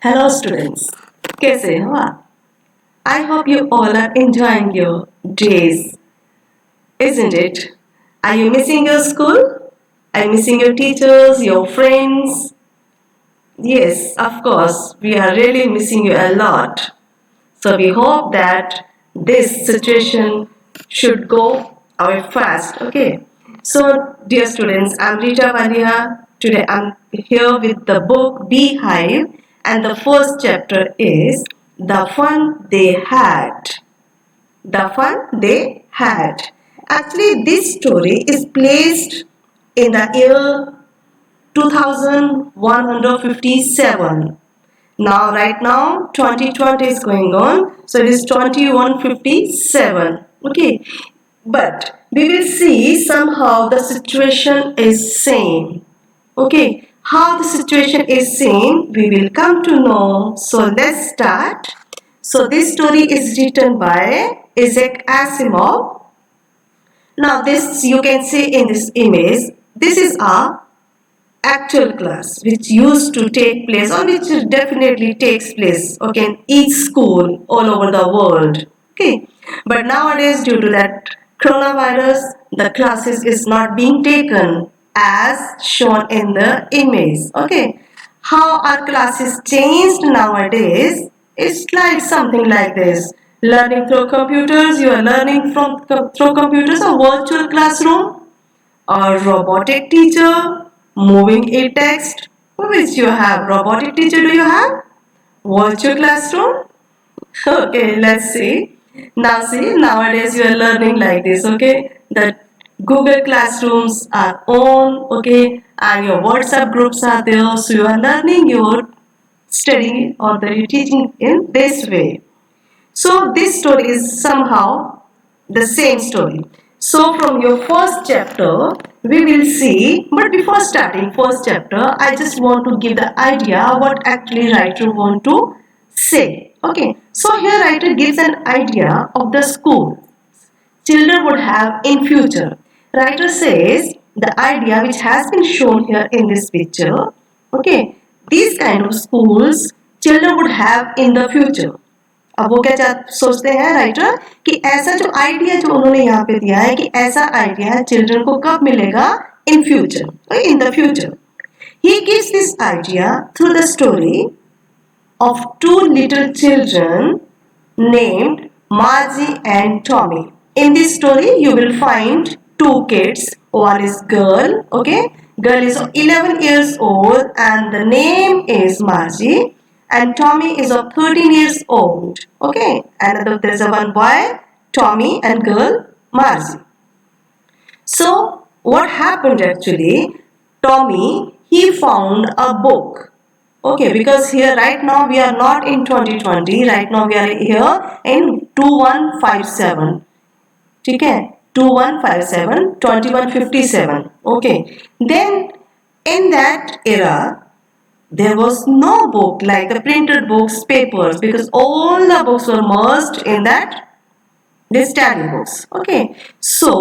Hello students, कैसे हो आप? I hope you all are enjoying your days, isn't it? Are you missing your school? Are you missing your teachers, your friends? Yes, of course, we are really missing you a lot. So we hope that this situation should go away fast. Okay. So dear students, I'm Rita Valia. Today I'm here with the book Beehive, and the first chapter is The Fun They Had. The Fun They Had. Actually, this story is placed in the year 2157. Right now, 2020 is going on, so it is 2157. Okay, but we will see somehow the situation is same. Okay, how the situation is same, we will come to know. So let's start. So this story is written by Isaac Asimov. Now this you can see in this image. This is a actual class which used to take place or which definitely takes place, okay, in each school all over the world. Okay, but nowadays due to that coronavirus, the classes is not being taken as shown in the image. Okay, how our classes changed nowadays? It's like something like this: learning through computers. You are learning from through computers, or virtual classroom, a robotic teacher, moving a text. Which you have? Robotic teacher do you have? Virtual classroom? Okay, let's see. Now see, nowadays you are learning like this, okay? That Google Classrooms are on, okay? And your WhatsApp groups are there. So you are learning your study or the teaching in this way. So this story is somehow the same story. So from your first chapter, we will see, but before starting first chapter, I just want to give the idea what actually writer want to say. Okay, so here writer gives an idea of the school children would have in future. Writer says the idea which has been shown here in this picture, okay, these kind of schools children would have in the future. अब वो क्या सोचते हैं writer कि ऐसा जो idea जो उन्होंने यहाँ पे दिया है कि ऐसा आइडिया चिल्ड्रन को कब मिलेगा in future in the future he gives this idea through the story of two little children named Margie and Tommy. In this story, you will find two kids. One is girl, okay? Girl is 11 years old and the name is Margie. And Tommy is of 13 years old, okay? And there is a one boy, Tommy, and girl, Margie. So, what happened actually? Tommy, he found a book. Okay, because here right now we are not in 2020, right now we are here in 2157. ठीक है 2157 2157. Okay, then in that era there was no book like the printed books, papers, because all the books were merged in that this tally books. Okay, so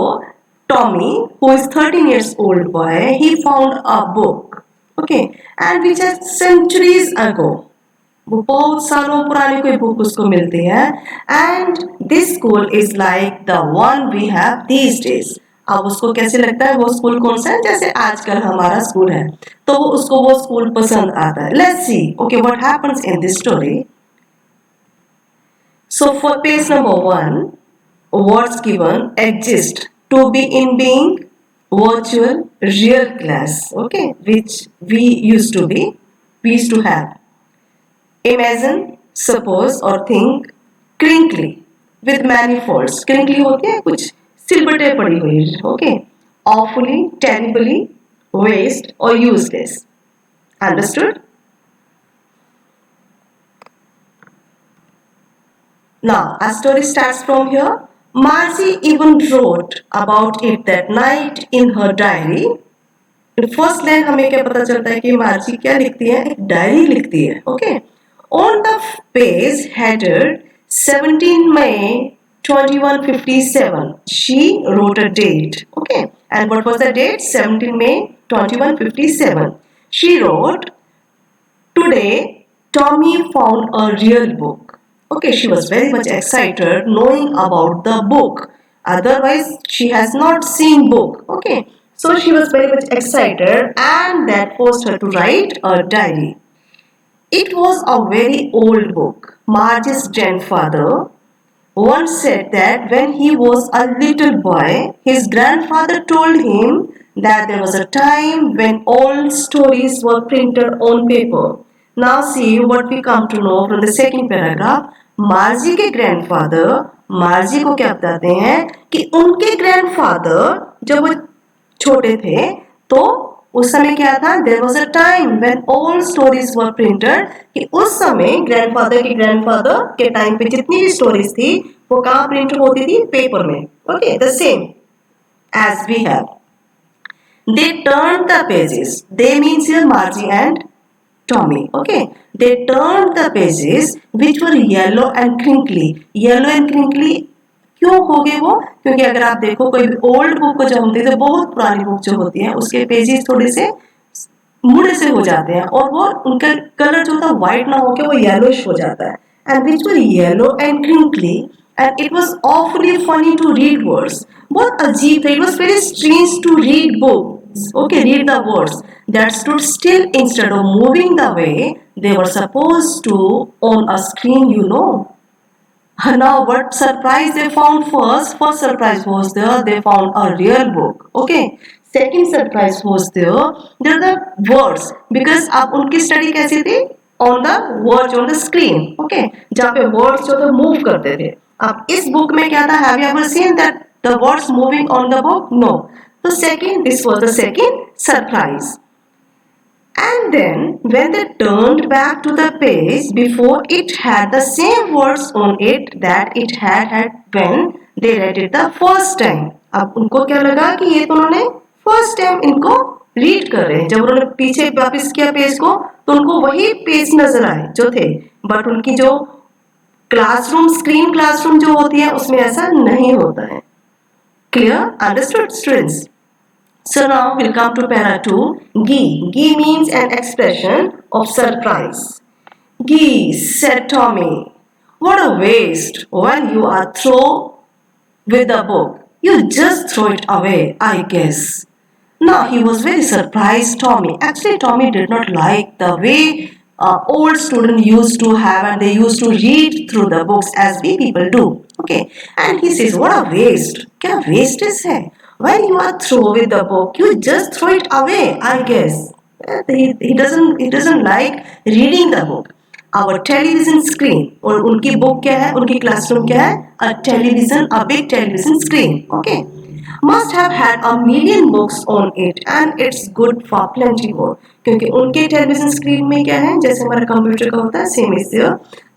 Tommy, who is 13 years old boy, he found a book, okay, and which is centuries ago. वो बहुत सालों पुरानी कोई book उसको मिलती है and this school is like the one we have these days. अब उसको कैसे लगता है वो स्कूल कौन सा है जैसे आजकल हमारा स्कूल है तो उसको वो स्कूल पसंद आता है. Let's see okay what happens in this story. So for page number 1, words given exist to be in being, virtual, real class, okay, which we used to have. Imagine, suppose or think, crinkly with many folds. Crinkly होती है कुछ सिलबटे पड़ी हुई, okay. Awfully, terribly, waste or useless. Understood? Now, our story starts from here. Margie even wrote about it that night in her diary. First line हमें क्या पता चलता है कि मार्जी क्या लिखती है, एक डायरी लिखती है. Okay, on the page headed 17 May 2157 she wrote a date. Okay, and what was the date? 17 May 2157. She wrote, today Tommy found a real book. Okay, she was very much excited knowing about the book. Otherwise, she has not seen book. Okay, so she was very much excited, and that forced her to write a diary. It was a very old book. Marge's grandfather once said that when he was a little boy, his grandfather told him that there was a time when all stories were printed on paper. Now see what we come to know from the second paragraph. मार्जी के grandfather मार्जी को क्या बताते हैं कि उनके grandfather जब वो छोटे थे तो उस समय क्या था, there was a time when all stories were printed, कि उस समय ग्रैंडफादर के टाइम पे जितनी भी स्टोरीज थी वो कहाँ प्रिंट होती थी, पेपर में. Okay, the same as we have. They turn the pages, they means here Margie and Tommy. Okay, they turned the pages which were yellow and crinkly. Yellow and crinkly क्यों हो गए वो? क्योंकि अगर आप देखो कोई ओल्ड बुक को जब हम देखते, बहुत पुरानी बुक जो होती है उसके पेजेस थोड़े से मुड़े से हो जाते हैं और वो उनका कलर जो था व्हाइट ना होके वो येलोइश हो जाता है. And which were yellow and crinkly and it was awfully funny to read words. बहुत अजीब था. It was very strange to read books. Okay, read the words that stood still instead of moving the way they were supposed to on a screen, you know. Now, what surprise they found first? First surprise was there, they found a real book. Okay. Second surprise was there are the words, because आप उनकी study कैसी थी? On the words on the screen. Okay. जहाँ पे words जो थे move करते थे. अब इस book में क्या था? Have you ever seen that the words moving on the book? No. So this was the second surprise. And then when they turned back to the page, before it had the same words on it that it had when they read it the first time. अब उनको क्या लगा कि ये तो उन्होंने first time इनको read कर रहे हैं. जब उन्होंने पीछे वापस किया पेज को तो उनको वही पेज नजर आए जो थे, बट उनकी जो क्लासरूम स्क्रीन क्लासरूम जो होती है उसमें ऐसा नहीं होता है. Clear? Understood, students? So now we'll come to para 2. Gee. Gee means an expression of surprise. Gee, said Tommy, what a waste when you are through with the book. You just throw it away, I guess. Now he was very surprised, Tommy. Actually, Tommy did not like the way old students used to have, and they used to read through the books as we people do. Okay, and he says, what a waste. क्या waste है? When you are through with the book, you just throw it away, I guess. He doesn't like reading the book. Our television screen, और उनकी book क्या है? उनकी classroom क्या है? A television, a big television screen. Okay. Must have had a million books on it, and it's good for plenty more. क्योंकि उनके television screen में क्या है, जैसे हमारा कंप्यूटर का होता है सेम इज देयर,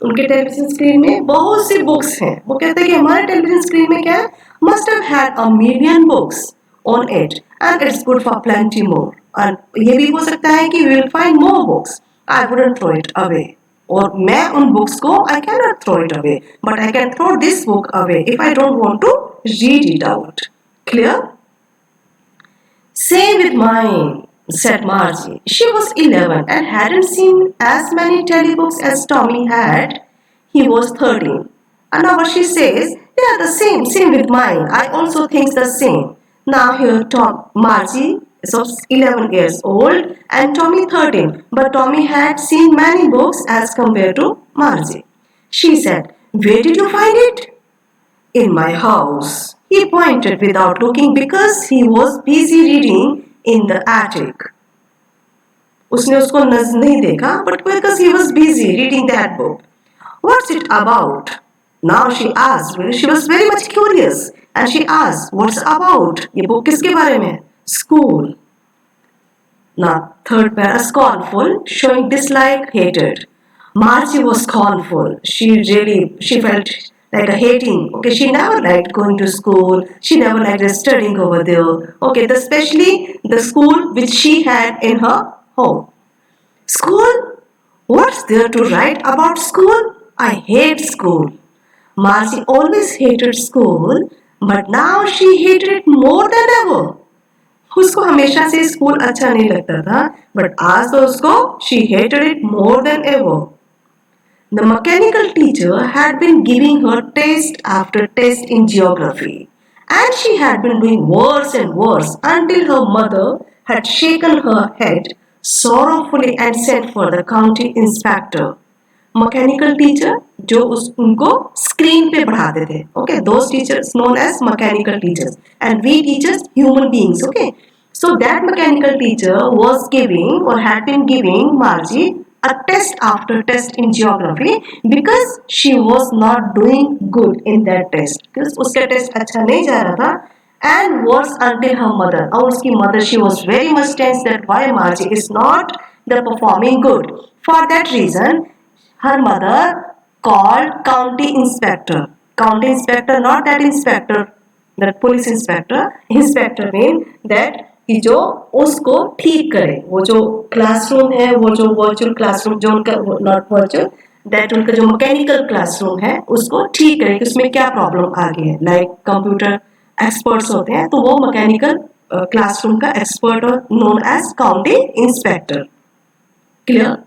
उनके टेलीविजन स्क्रीन में बहुत सी बुक्स हैं. वो कहते हैं कि हमारे टेलीविजन स्क्रीन में क्या है, must have had a million books on it and it's good for plenty more. और ये भी हो सकता है कि we will find more books. I wouldn't throw it away. और मैं उन बुक्स को I cannot throw it away, but I can throw this book away if I don't want to read it out. Clear? Same with mine, said Margie. She was 11 and hadn't seen as many telebooks as Tommy had. He was 13. And now she says, yeah, the same with mine. I also think the same. Now here Margie is 11 years old and Tommy 13. But Tommy had seen many books as compared to Margie. She said, where did you find it? In my house. He pointed without looking because he was busy reading in the attic. उसने उसको नहीं देखा, but because he was busy reading that book. What's it about? Now she asked. She was very much curious, and she asked, "What's about? ये book किसके बारे में? School." Now third para, scornful, showing dislike, hated. Margie was scornful. She felt like a hating. Okay, she never liked going to school. She never liked studying over there. Okay, especially the school which she had in her home. School? What's there to write about school? I hate school. Margie always hated school, but now she hated it more than ever. उसको हमेशा से school अच्छा नहीं लगता था, but आज तो उसको she hated it more than ever. The mechanical teacher had been giving her test after test in geography, and she had been doing worse and worse until her mother had shaken her head sorrowfully and sent for the county inspector. Mechanical teacher जो उनको screen पे पढ़ाते थे, okay, those teachers known as mechanical teachers and we teachers human beings, okay. So that mechanical teacher was giving or had been giving Margie a test after test in geography because she was not doing good in that test. Because उसका test अच्छा नहीं जा रहा था and worse until her mother. और उसकी mother, she was very much tense that why Margie is not the performing good. For that reason, her mother called county inspector. County inspector, not that inspector, that police inspector. Inspector mean that कि जो उसको ठीक करे, वो जो classroom है, वो जो वर्चुअल क्लासरूम, जो उनका नॉट वर्चुअल, दैट उनका जो मैकेनिकल क्लासरूम है उसको ठीक करे कि उसमें क्या प्रॉब्लम आ गई है. लाइक कंप्यूटर एक्सपर्ट्स होते हैं तो वो मैकेनिकल क्लासरूम का expert known as county inspector. Clear?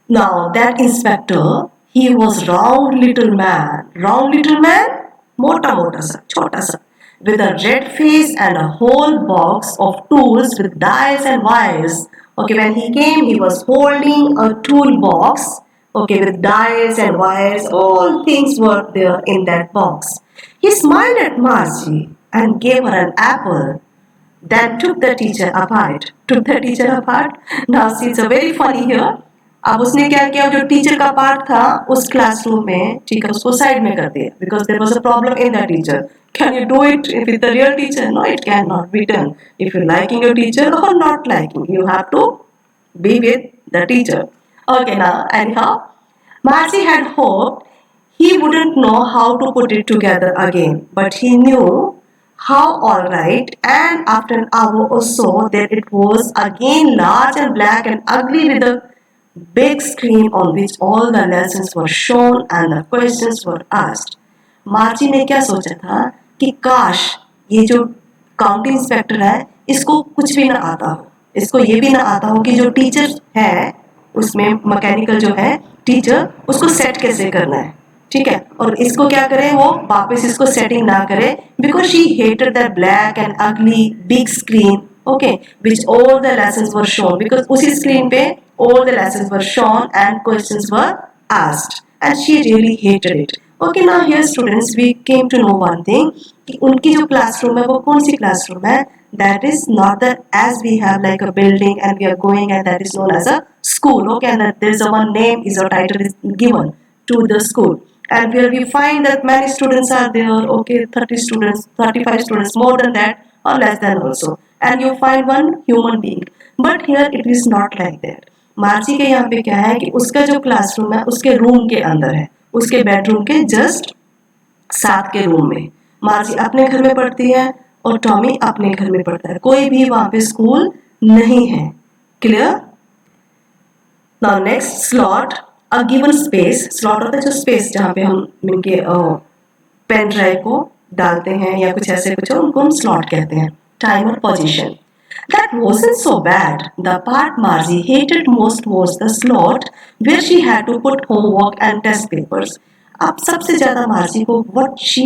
Now that inspector, he was round little man, mota sa, chota sa, with a red face and a whole box of tools with dies and wires. Okay, when he came, he was holding a tool box, okay, with dies and wires, all things were there in that box. He smiled at Margie and gave her an apple, then took the teacher apart. Now see, it's a very funny here. अब उसने क्या किया, जो teacher का part था उस classroom में, ठीक है, उसको साइड में कर दिया because there was a problem in the teacher. Can you do it with the real teacher? No, it can not be done. If you liking your teacher or not liking, you have to be with the teacher. Okay, now anyhow Marcy had hoped he wouldn't know how to put it together again, but he knew how all right, and after an hour or so there it was again, large and black and ugly, with a big screen on which all the lessons were shown and the questions were asked. मार्ची ने क्या सोचा था कि काश ये जो county inspector है इसको कुछ भी ना आता हो, इसको ये भी ना आता हो कि जो टीचर है उसमें मैकेनिकल जो है टीचर, उसको सेट कैसे करना है, ठीक है, और इसको क्या करे, वो वापस इसको सेटिंग ना करे because she hated that black and ugly big screen, okay, which all the lessons were shown, because उसी स्क्रीन पे all the lessons were shown and questions were asked, and she really hated it. Okay, now here students, we came to know one thing कि उनकी जो classroom है वो कौन सी classroom है, that is not that as we have like a building and we are going and that is known as a school, okay, and that there is a one name is or title is given to the school, and where we find that many students are there, okay, 30 students, 35 students, more than that or less than also, and you find one human being. But here it is not like that. मार्ची के यहाँ पे क्या है कि उसका जो classroom है उसके रूम के अंदर है, उसके बेडरूम के जस्ट साथ के रूम में. मार्ची अपने घर में पढ़ती है और टॉमी अपने घर में पढ़ता है, कोई भी वहां पे स्कूल नहीं है. Clear? Now next, slot, a given space. Slot होता है जो स्पेस जहाँ पे हम इनके पेन ड्राइव को डालते हैं या कुछ ऐसे कुछ, उनको हम स्लॉट कहते हैं. टाइम और position. That wasn't so bad. The part Margie hated most was the slot where she had to put homework and test papers. अब सबसे ज़्यादा मार्जी को what she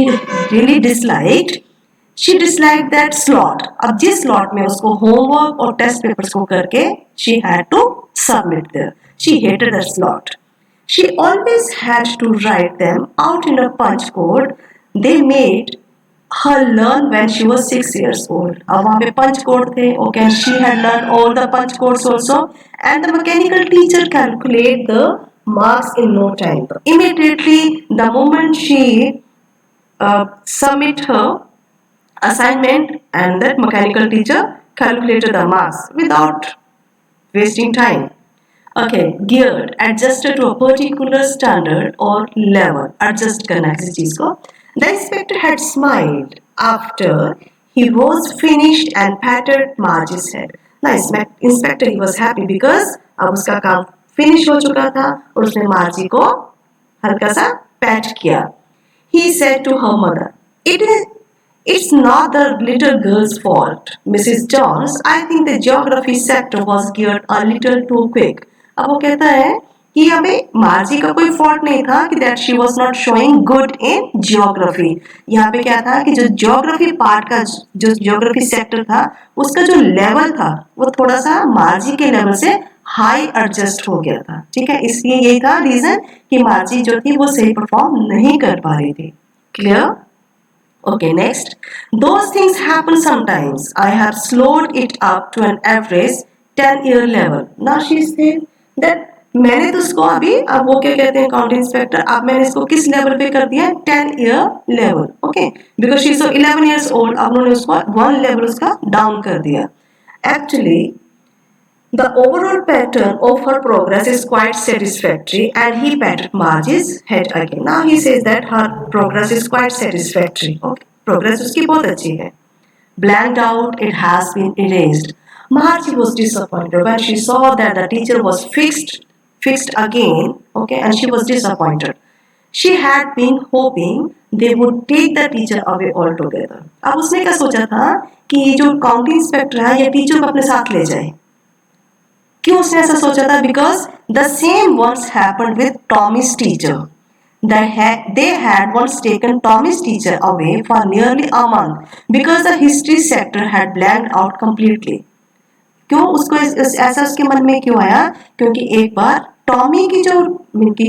really disliked, she disliked that slot. अब जिस slot में उसको homework और test papers को करके she had to submit there. She hated that slot. She always had to write them out in a punch code they made her learn when she was 6 years old. अब वहाँ पे punch code थे, okay, and she had learned all the punch codes also, and the mechanical teacher calculate the marks in no time. Immediately, the moment she submit her assignment, and that mechanical teacher calculated the marks without wasting time. Okay, geared, adjusted to a particular standard or level. Adjust करना किसी चीज को. The inspector had smiled after he was finished and patted Margie's head. Now, inspector he was happy because अब उसका काम finish हो चुका था और उसने मार्जी को हल्का सा pat किया. He said to her mother, It's not the little girl's fault, Mrs. Jones. I think the geography sector was geared a little too quick. अब वो कहता है कि यहाँ पे मार्जी का कोई फॉल्ट नहीं था कि that she was not showing good in geography. यहाँ पे क्या था कि जो ज्योग्राफी पार्ट का जो ज्योग्राफी सेक्टर था उसका जो लेवल था वो थोड़ा सा मार्जी के लेवल से हाई एडजस्ट हो गया था। ठीक है, इसलिए यही था रीजन कि मार्जी जो थी वो सही परफॉर्म नहीं कर पा रही थी। Clear? Okay, next. Those things happen sometimes. I have slowed it up to an average 10-year level. Now she said that मैंने तो उसको अभी अब वो क्या कहते हैं काउंटी इंस्पेक्टर, अब मैंने इसको किस लेवल पे कर दिया? 10-year level. Okay, because she so 11 years old, अब उन्होंने उसको वन लेवल उसका डाउन कर दिया। Actually the overall pattern of her progress is quite satisfactory, and he patted Margie's head again. Now he says that her progress is quite satisfactory. Okay, progress उसकी बहुत अच्छी है. Blanked out, it has been erased. Margie was disappointed when she saw that the teacher was fixed again. Okay, and she was disappointed. She had been hoping they would take the teacher away altogether. अब उसने क्या सोचा था कि जो county inspector है ये teacher को अपने साथ ले जाए। क्यों उसने ऐसा सोचा था? Because the same once happened with Tommy's teacher. They had once taken Tommy's teacher away for nearly a month because the history sector had blanked out completely. क्यों उसको ऐसा उसके मन में क्यों आया? क्योंकि एक बार टॉमी की जो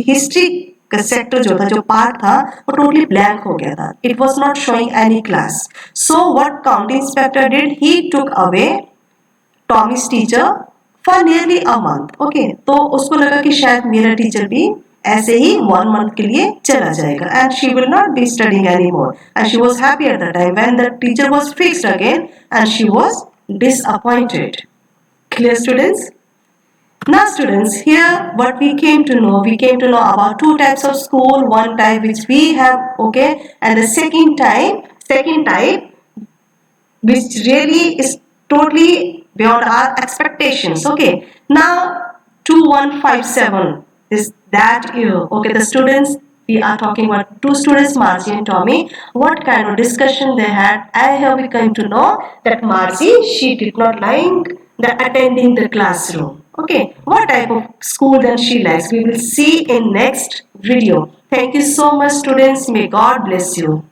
हिस्ट्री का सेक्टर जो था, जो पार्ट था, वो टोटली ब्लैंक हो गया था. It was not showing any class. So what county inspector did, he took away Tommy's teacher for nearly a month. Okay, तो उसको लगा कि शायद मेरा टीचर भी ऐसे ही 1 month के लिए चला जाएगा, and she will not be studying any more, and she was happy at the time when the teacher was fixed again and she was disappointed. Clear, students? Now students, here what we came to know about two types of school. One type which we have, okay, and the second type which really is totally beyond our expectations. Okay, now 2157 is that year. Okay, the students, we are talking about two students, Margie and Tommy. What kind of discussion they had? I have become to know that Margie, she did not like the attending the classroom. Okay, what type of school then she likes, we will see in next video. Thank you so much students. May God bless you.